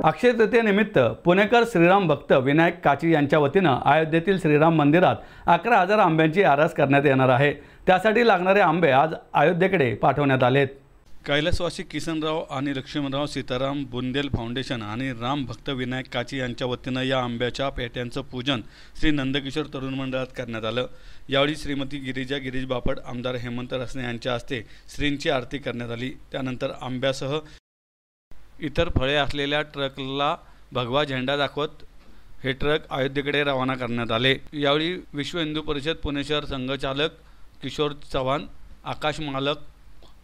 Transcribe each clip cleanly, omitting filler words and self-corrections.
अक्षय तृतीयेनिमित्त पुणेकर श्रीराम भक्त विनायक काची यांच्या वतीनं अयोध्येतील श्रीराम मंदिरात 11,000 आंब्यांची आरास करण्यात येणार आहे। त्यासाठी लागणारे आंबे आज अयोध्येकडे पाठवण्यात आलेत। कैलासवासी किसनराव आणि लक्ष्मणराव सीताराम बुंदेल फाउंडेशन आणि राम भक्त विनायक काची यांच्या वतीनं या आंब्याच्या पेट्यांचं पूजन श्री नंदकिशोर तरुण मंडळात करण्यात आलं। यावेळी श्रीमती गिरिजा गिरीश बापट, आमदार हेमंत रसने यांच्या हस्ते श्रींची आरती करण्यात आली। त्यानंतर आंब्यासह इतर फळे असलेल्या ट्रकला भगवा झेंडा दाखवत हे ट्रक अयोध्येकडे रवाना करण्यात आले। यावेळी विश्व हिंदू परिषद पुणे शहर संघचालक किशोर चव्हाण, आकाश मालक,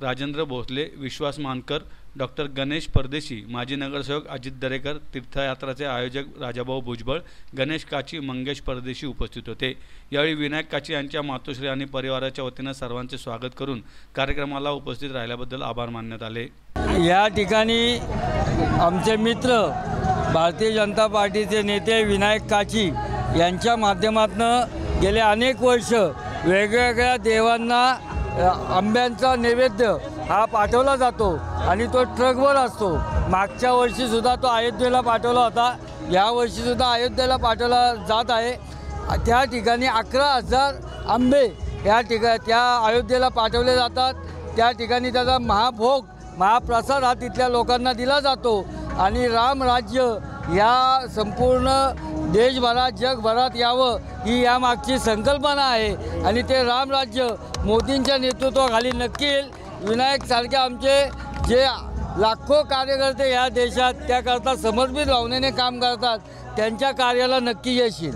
राजेंद्र भोसले, विश्वास मानकर, डॉक्टर गणेश परदेशी, माजी नगरसेवक अजित दरेकर, तीर्थयात्राचे आयोजक राजाभाऊ भुजबळ, गणेश काची, मंगेश परदेशी उपस्थित होते। यावेळी विनायक काची यांच्या मातोश्री आणि परिवाराच्या वतीनं सर्वांचे स्वागत करून कार्यक्रमाला उपस्थित राहिल्याबद्दल आभार मानण्यात आले। या ठिकाणी आमचे मित्र भारतीय जनता पार्टीचे नेते विनायक काची यांच्या माध्यमातून गेले अनेक वर्ष वेगवेगळ्या देवांना आंब्यांचा नैवेद्य हा पाठवला जातो आणि तो ट्रकवर असतो। मागच्या वर्षीसुद्धा तो अयोध्येला पाठवला होता, या वर्षीसुद्धा अयोध्येला पाठवला जात आहे। त्या ठिकाणी 11,000 आंबे त्या अयोध्येला पाठवले जातात। त्या ठिकाणी त्याचा महाभोग महाप्रसाद हा तिथल्या लोकांना दिला जातो आणि रामराज्य या संपूर्ण देशभरात जगभरात यावं ही यामागची संकल्पना आहे आणि ते रामराज्य मोदींच्या नेतृत्वाखाली नक्की येईल। विनायक सारखे आमचे जे लाखो कार्यकर्ते या देशात त्याकरता समर्पित भावनेने काम करतात, त्यांच्या कार्याला नक्की यश येईल।